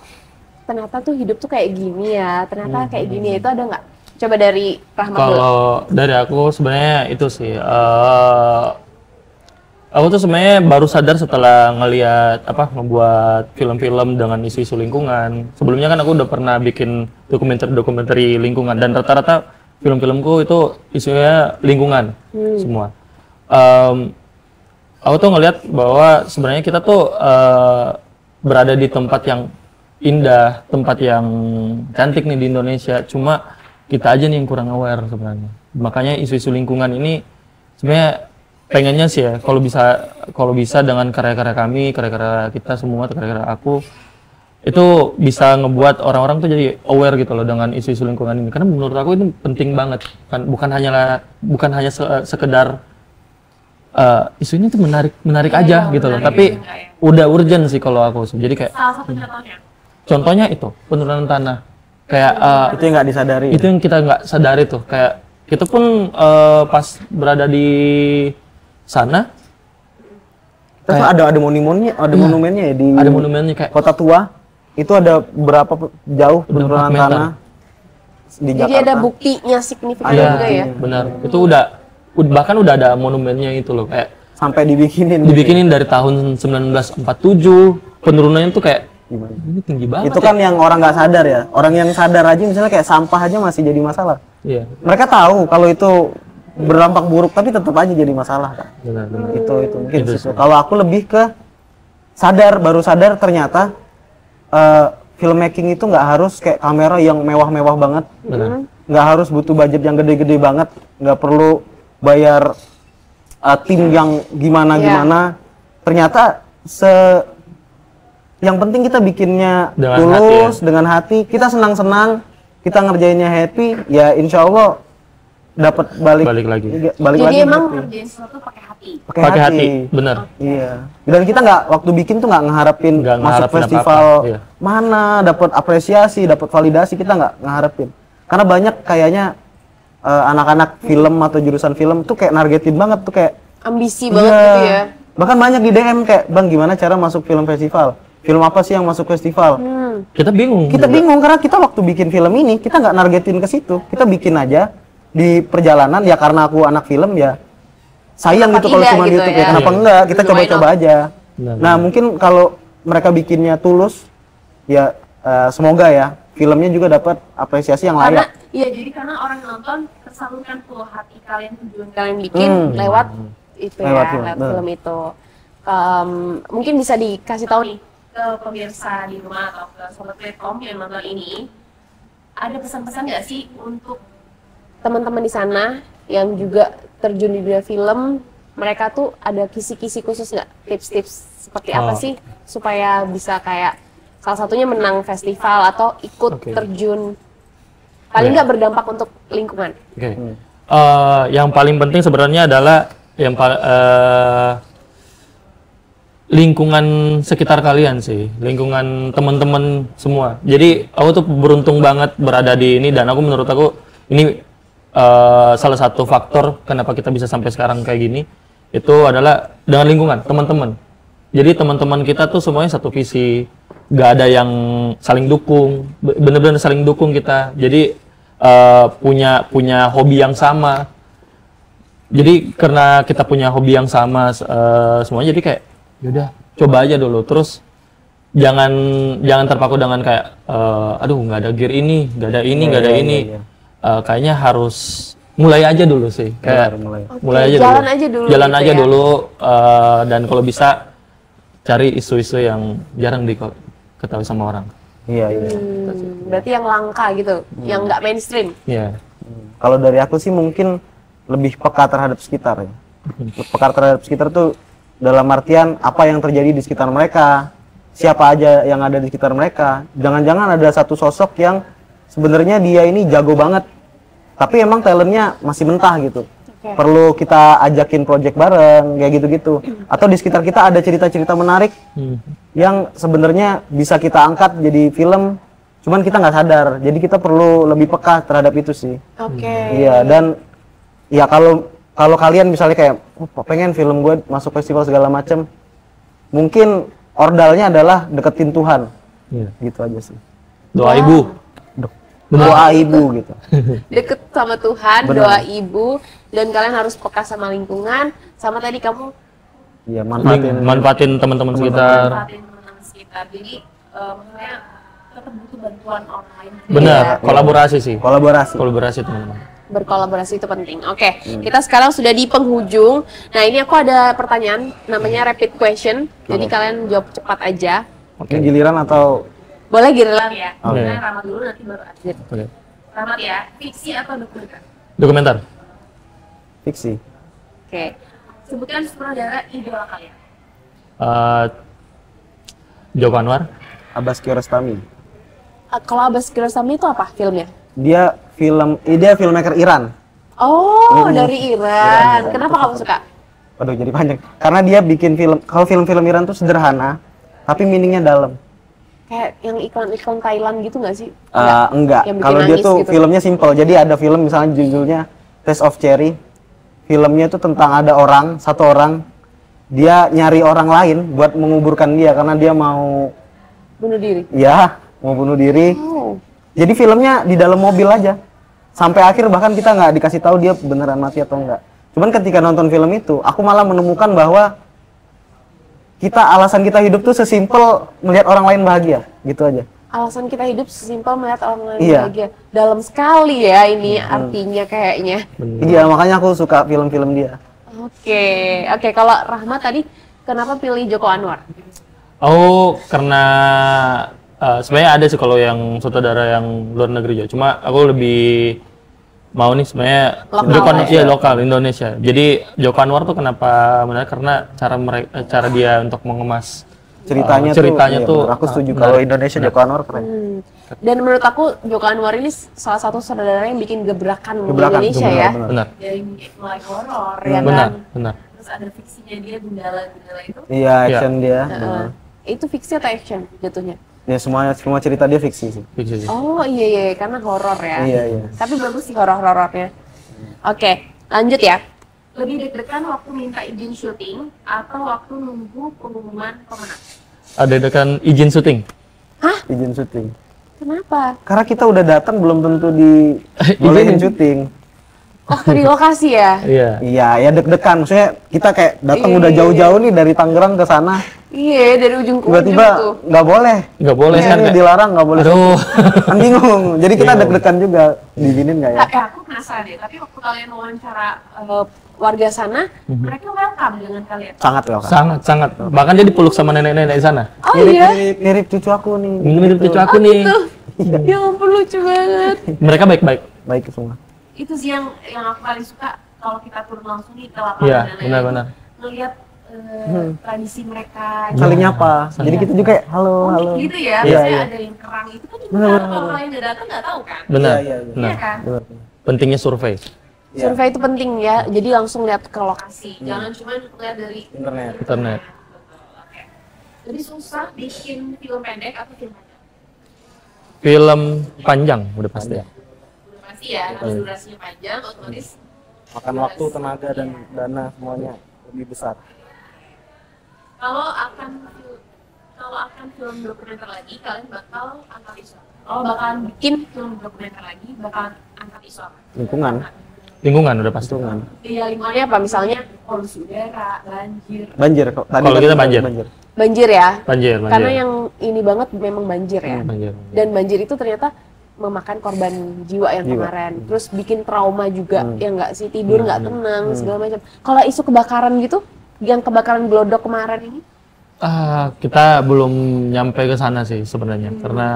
ternyata tuh hidup tuh kayak gini ya, ternyata kayak gini ya, itu ada nggak? Coba dari Rahmat dulu. Kalau dari aku sebenarnya itu sih, aku tuh sebenarnya baru sadar setelah ngelihat membuat film-film dengan isu-isu lingkungan. Sebelumnya kan aku udah pernah bikin dokumenter lingkungan dan rata-rata film-filmku itu isunya lingkungan semua. aku tuh ngelihat bahwa sebenarnya kita tuh berada di tempat yang indah, tempat yang cantik nih di Indonesia. Cuma kita aja nih yang kurang aware sebenarnya. Makanya isu-isu lingkungan ini sebenarnya pengennya sih ya, kalau bisa dengan karya-karya kami, karya-karya kita semua, karya-karya aku, itu bisa ngebuat orang-orang tuh jadi aware gitu loh dengan isu-isu lingkungan ini. Karena menurut aku itu penting banget. Bukan hanya sekedar isu ini tuh menarik aja gitu loh. Tapi udah urgent sih kalau aku. Jadi kayak Salah satu contohnya. Contohnya itu penurunan tanah. Kayak Itu yang nggak disadari. itu yang kita nggak sadari tuh. Kayak kita pun pas berada di sana, Terus ada monumennya ya di ada monumennya kayak Kota Tua. Itu ada berapa jauh penurunan meter. tanah di Jadi Jakarta. ada buktinya signifikan Iya, juga ya. benar. Itu bahkan udah ada monumennya itu loh, kayak Sampai dibikinin. dibikinin dari tahun 1947. Penurunannya tuh kayak Gimana? ini tinggi banget. Itu kan yang orang nggak sadar ya. Orang yang sadar aja misalnya kayak sampah aja masih jadi masalah. Iya, Mereka tahu kalau itu berdampak buruk tapi tetap aja jadi masalah kan. benar. Itu mungkin situ. Kalau aku lebih ke baru sadar ternyata filmmaking itu nggak harus kayak kamera yang mewah-mewah banget. Nggak harus butuh budget yang gede-gede banget. Nggak perlu bayar tim yang gimana-gimana. Ternyata yang penting kita bikinnya Dengan tulus, hati ya. dengan hati, kita senang-senang, kita ngerjainnya happy, ya insya Allah dapat balik lagi. balik Jadi lagi emang happy. ngerjain sesuatu pakai hati. Pakai hati, benar. Iya. Dan kita nggak waktu bikin tuh nggak ngeharapin Nggak masuk ngeharapin festival apa-apa, iya. mana, dapat apresiasi, dapat validasi, kita nggak ngeharapin. Karena banyak kayaknya anak-anak film atau jurusan film tuh kayak nargetin banget tuh kayak Ambisi banget iya. gitu ya. Bahkan banyak di DM kayak, "Bang, gimana cara masuk film festival? Film apa sih yang masuk festival?" Kita bingung. Kita bingung karena kita waktu bikin film ini kita nggak nargetin ke situ. Kita bikin aja di perjalanan ya karena aku anak film ya sayang Kenapa gitu kalau tidak cuma gitu gitu ya? ya. Kenapa Iya. enggak? Kita Why coba-coba aja. Benar, Nah, mungkin kalau mereka bikinnya tulus ya semoga ya filmnya juga dapat apresiasi yang Karena layak. iya, jadi karena orang yang nonton tersalurkan tuh hati kalian, tujuan kalian bikin lewat itu Lewat ya, film, lewat betul. film itu. Mungkin bisa dikasih tahu nih ke pemirsa di rumah atau ke sobat platform yang nonton ini, ada pesan-pesan nggak sih untuk teman-teman di sana yang juga terjun di dunia film? Mereka tuh ada kisi-kisi khusus nggak, tips-tips seperti apa Oh. sih supaya bisa kayak salah satunya menang festival atau ikut Oke. terjun paling Iya. nggak berdampak untuk lingkungan? Oke. Yang paling penting sebenarnya adalah lingkungan sekitar kalian sih, lingkungan teman-teman semua. Jadi aku tuh beruntung banget berada di ini dan menurut aku ini salah satu faktor kenapa kita bisa sampai sekarang kayak gini itu adalah dengan lingkungan teman-teman. Jadi teman-teman kita tuh semuanya satu visi, nggak ada yang saling dukung, bener-bener saling dukung kita. Jadi punya hobi yang sama. Jadi karena kita punya hobi yang sama semuanya, jadi kayak yaudah coba aja dulu. Terus jangan terpaku dengan kayak aduh nggak ada gear ini, nggak ada ini, nggak ada ini. Kayaknya harus mulai aja dulu sih. Kayak mulai aja jalan dulu. aja dulu Jalan gitu aja ya. dulu dan kalau bisa cari isu-isu yang jarang diketahui sama orang. Iya, iya. Berarti yang langka gitu, yang nggak mainstream. Iya. Kalau dari aku sih mungkin lebih peka terhadap sekitar ya. Peka terhadap sekitar tuh dalam artian apa yang terjadi di sekitar mereka, siapa aja yang ada di sekitar mereka. Jangan-jangan ada satu sosok yang sebenarnya dia ini jago banget, tapi emang talentnya masih mentah gitu. Perlu kita ajakin project bareng, kayak gitu-gitu. Atau di sekitar kita ada cerita-cerita menarik yang sebenarnya bisa kita angkat jadi film, cuman kita nggak sadar. Jadi kita perlu lebih peka terhadap itu sih. Oke. Iya, dan ya kalau kalian misalnya kayak pengen film gue masuk festival segala macam, mungkin ordalnya adalah deketin Tuhan. Iya. Gitu aja sih. Doa ibu. Doa ibu gitu. Deket sama Tuhan, Benar. doa ibu, dan kalian harus peka sama lingkungan, sama tadi kamu Iya, Manfaatin teman-teman sekitar. manfaatin teman-teman sekitar. Jadi maksudnya tetap butuh bantuan orang lain. Benar, Iya. kolaborasi sih. kolaborasi. Kolaborasi teman-teman. berkolaborasi itu penting. Oke, kita sekarang sudah di penghujung. Nah, ini aku ada pertanyaan namanya rapid question. Jadi kalian jawab cepat aja. Ini giliran atau Boleh giliran ya. Oke. Nah, Rahmat dulu nanti baru Adit. Oke. Rahmat ya, fiksi atau dokumenter? Dokumenter. fiksi? Oke. Sebutkan sutradara idola kalian. Joko Anwar. Abbas Kiarostami. Kalau Abbas Kiarostami itu apa filmnya? Dia filmmaker Iran. Oh, dari Iran. Kenapa kamu suka? Waduh, jadi panjang. Karena dia bikin film, kalau film-film Iran tuh sederhana, tapi meaningnya dalam. Kayak yang iklan-iklan Thailand gitu nggak sih? Enggak. Yang bikin Kalau dia nangis tuh gitu. filmnya simple. Jadi ada film misalnya judulnya Taste of Cherry. Filmnya itu tentang ada satu orang, dia nyari orang lain buat menguburkan dia karena dia mau Bunuh diri. mau bunuh diri. Oh. Jadi filmnya di dalam mobil aja. Sampai akhir bahkan kita nggak dikasih tahu dia beneran mati atau enggak. Cuman ketika nonton film itu, aku malah menemukan bahwa alasan kita hidup tuh sesimpel melihat orang lain bahagia, gitu aja. Alasan kita hidup sesimpel melihat orang lain Iya. bahagia. Dalam sekali ya ini artinya kayaknya. Iya, makanya aku suka film-film dia. Oke. Kalau Rahmat tadi kenapa pilih Joko Anwar? Oh, karena sebenarnya ada sih kalau yang sutradara yang luar negeri ya. Cuma aku lebih mau nih sebenarnya Lokal Joko Anwar, aja. iya lokal Indonesia. Jadi Joko Anwar tuh kenapa menarik karena cara dia untuk mengemas Ceritanya ceritanya tuh bener. Aku setuju menarik. kalau Indonesia Joko Anwar keren. Dan menurut aku Joko Anwar ini salah satu sutradara yang bikin gebrakan, Gebrakan, di Indonesia ya. Benar, Dari mulai horor ya benar, kan. benar. Terus ada fiksinya dia gundala-gundala itu. Iya, action dia. Itu fiksi atau action jatuhnya? Ya semua cerita dia fiksi sih. Fiksi sih. Oh iya karena horor ya. Iya. Tapi bagus sih horor-horornya. Oke, lanjut ya. Lebih deg-degan waktu minta izin syuting atau waktu nunggu pengumuman pemenang? Ada dekan izin syuting. Izin syuting. Kenapa? Karena kita udah datang belum tentu bolehin syuting. Waktu di lokasi ya? Iya. Iya, ya deg-degan. Maksudnya kita kayak datang Iya, udah iya, jauh-jauh nih dari Tangerang ke sana. Iya, dari ujung ke ujung Tiba-tiba tuh. nggak boleh. Nggak boleh Iya, kan, nih, Kak? dilarang nggak boleh. Aduh. Kan bingung. Jadi kita deg-degan juga. Diizinin nggak ya? Aku penasaran deh, tapi waktu kalian wawancara warga sana, mereka welcome dengan kalian. Sangat welcome. Sangat. Bahkan dia dipeluk sama nenek-nenek di sana. Oh iya? Mirip cucu aku nih. Mirip cucu aku nih. Tuh. Ya ampun lucu banget. Mereka baik-baik. Baik semua. Itu sih yang aku paling suka kalau kita turun langsung nih ke lapangan Iya, dan lain-lain. benar-benar. Ngelihat tradisi mereka. Saling nyapa. Jadi kita juga kayak halo. Unik gitu ya, Iya, biasanya iya. ada yang kerang itu kan juga kalau kalian nggak datang nggak tahu kan? Benar. Iya. Benar. Iya kan? Benar. Pentingnya survei. Iya. Survei itu penting ya, jadi langsung lihat ke lokasi, jangan cuma lihat dari Internet. Oke. Lebih susah bikin film pendek atau film panjang? Film panjang udah pasti. Udah pasti ya, karena durasinya panjang, otomatis Makan waktu, tenaga dan dana semuanya lebih besar. kalau akan film dokumenter lagi, kalian bakal angkat isu apa? Kalau bakalan bikin film dokumenter lagi, bakal angkat isu apa? Lingkungan. Lingkungan udah pasti. Iya, lingkungannya apa? Misalnya polusi udara, banjir. Banjir kok. Kalau kita banjir. Banjir ya? Banjir. Karena yang ini banget memang banjir ya. Banjir. Dan banjir itu ternyata memakan korban jiwa yang kemarin. Terus bikin trauma juga, ya nggak sih? Tidur nggak tenang, segala macam. Kalau isu kebakaran gitu, yang kebakaran Glodok kemarin ini, Kita belum nyampe ke sana sih sebenarnya, karena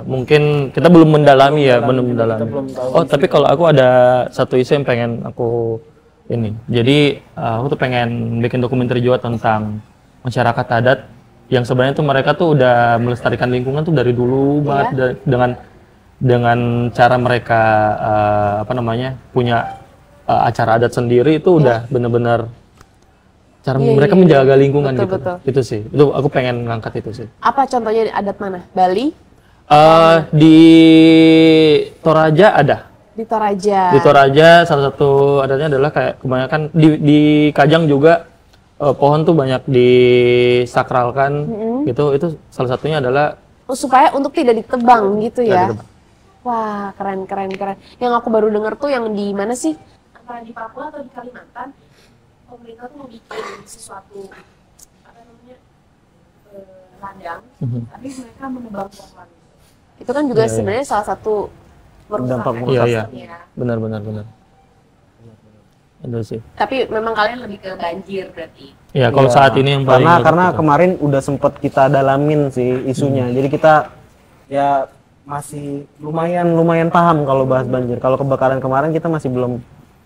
mungkin kita belum mendalami ya, belum mendalami. Oh, tapi kalau aku ada satu isu yang pengen aku ini. Jadi aku tuh pengen bikin dokumenter juga tentang masyarakat adat yang sebenarnya tuh mereka tuh udah melestarikan lingkungan tuh dari dulu banget dengan cara mereka punya acara adat sendiri itu udah bener-bener cara mereka menjaga lingkungan gitu. Betul. Itu sih. Itu aku pengen ngangkat itu sih. apa contohnya adat mana? Bali? Di Toraja ada. Di Toraja. Di Toraja salah satu adatnya adalah kayak kebanyakan di Kajang juga pohon tuh banyak disakralkan gitu. Itu salah satunya adalah Supaya untuk tidak ditebang gitu ya. ditebang. Wah, keren. Yang aku baru dengar tuh yang di mana sih? Antara di Papua atau di Kalimantan, pemerintah tuh mau bikin sesuatu ladang, tapi mereka menebang pohon. Itu kan juga sebenarnya salah satu dampak kan? merusak. Iya. Iya. Benar. Itu sih. Tapi memang kalian lebih ke banjir berarti. Ya kalau Iya. saat ini yang paling karena gitu. kemarin udah sempet kita dalamin sih isunya. Jadi kita ya masih lumayan paham kalau bahas banjir. Kalau kebakaran kemarin kita masih belum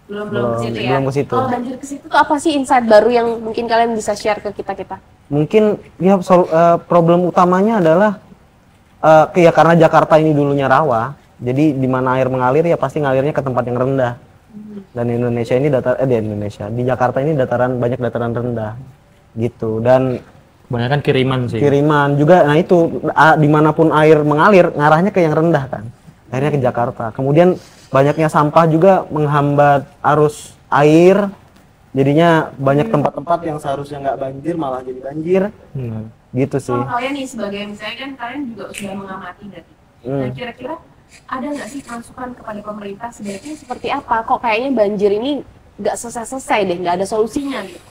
Belum ke situ ya. belum ke situ. Kalau banjir ke situ tuh apa sih insight baru yang mungkin kalian bisa share ke kita? Mungkin ya problem utamanya adalah ya karena Jakarta ini dulunya rawa. Jadi di mana air mengalir ya pasti ngalirnya ke tempat yang rendah. Dan Indonesia ini di Jakarta ini banyak dataran rendah gitu. Dan kebanyakan kiriman sih. kiriman juga, nah itu dimanapun air mengalir ngarahnya ke yang rendah kan, akhirnya ke Jakarta. Kemudian banyaknya sampah juga menghambat arus air, jadinya banyak tempat-tempat yang seharusnya nggak banjir malah jadi banjir gitu sih. Kalau kalian nih sebagai misalnya kan kalian juga sudah mengamati berarti. Nah kira-kira ada nggak sih masukan kepada pemerintah sebaiknya seperti apa? Kok kayaknya banjir ini nggak selesai deh, nggak ada solusinya gitu.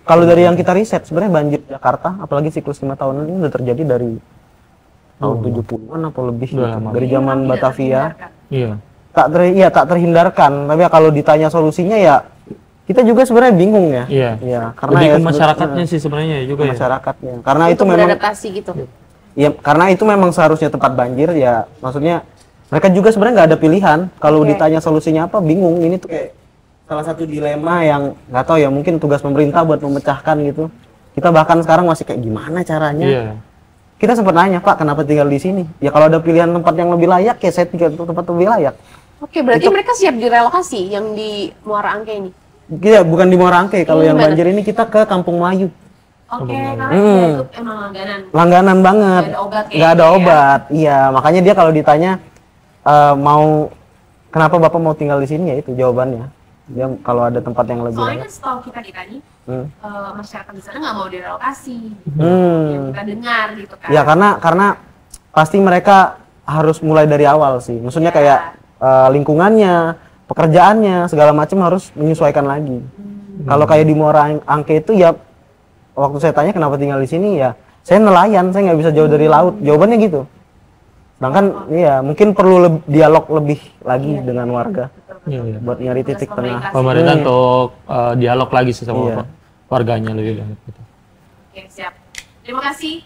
Kalau dari yang kita riset sebenarnya banjir Jakarta, apalagi siklus 5 tahunan ini udah terjadi dari tahun 70-an atau lebih gitu. Dari zaman Batavia. Iya. Tak terhindarkan. Tapi ya kalau ditanya solusinya ya kita juga sebenarnya bingung ya. Iya. Ya, karena Lebih ya ke masyarakatnya sih sebenarnya juga ya. masyarakatnya. Karena Untuk itu memang beradaptasi gitu. ya karena itu memang seharusnya tempat banjir ya. Maksudnya mereka juga sebenarnya nggak ada pilihan. Kalau ditanya solusinya apa bingung. Ini tuh kayak salah satu dilema yang nggak tahu ya, mungkin tugas pemerintah buat memecahkan gitu. Kita bahkan sekarang masih kayak gimana caranya. Iya. Kita sempat nanya, Pak, kenapa tinggal di sini? Ya kalau ada pilihan tempat yang lebih layak ya saya tinggal di tempat lebih layak. Oke, berarti mereka siap direlokasi yang di Muara Angke ini. Kita bukan di Muara Angke, kalau yang Gimana? banjir ini kita ke Kampung Melayu. Oke, karena itu emang langganan. Langganan banget. Nggak ada obat Nggak ada kayaknya ya. obat. Iya, makanya dia kalau ditanya mau kenapa Bapak mau tinggal di sini ya itu jawabannya. Dia kalau ada tempat yang lebih Soalnya layak. kan setahu kita nih, masyarakat di sana nggak mau direlokasi. Yang kita dengar gitu kan. Ya karena pasti mereka harus mulai dari awal sih. Maksudnya kayak lingkungannya, pekerjaannya, segala macam harus menyesuaikan lagi. Kalau kayak di Muara Angke itu ya waktu saya tanya kenapa tinggal di sini ya saya nelayan, saya nggak bisa jauh dari laut. Jawabannya gitu. Sedangkan iya mungkin perlu dialog lebih lagi dengan warga buat nyari titik tengah. Pemerintah untuk dialog lagi sih sama Iya. warganya lebih banyak gitu. Oke, siap. Terima kasih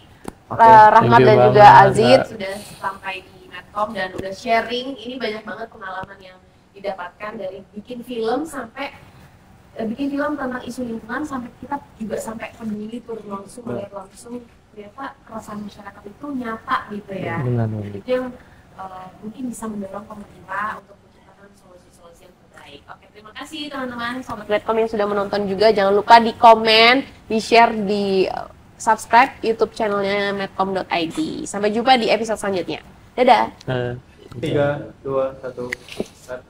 Oke, Rahmat thank you dan juga banget, Azid Mbak. sudah sampai di Medcom dan udah sharing. Ini banyak banget pengalaman yang didapatkan dari bikin film sampai bikin film tentang isu lingkungan sampai kita juga sampai peduli turun langsung melihat langsung ternyata keresahan masyarakat itu nyata gitu ya. Benar. Itu yang mungkin bisa mendorong pemerintah untuk menciptakan solusi-solusi yang terbaik. Oke, terima kasih teman-teman Sobat Medcom yang sudah menonton juga. Jangan lupa di komen, di share, di subscribe YouTube channelnya medcom.id. Sampai jumpa di episode selanjutnya. Dadah! 3, 2, 1, start.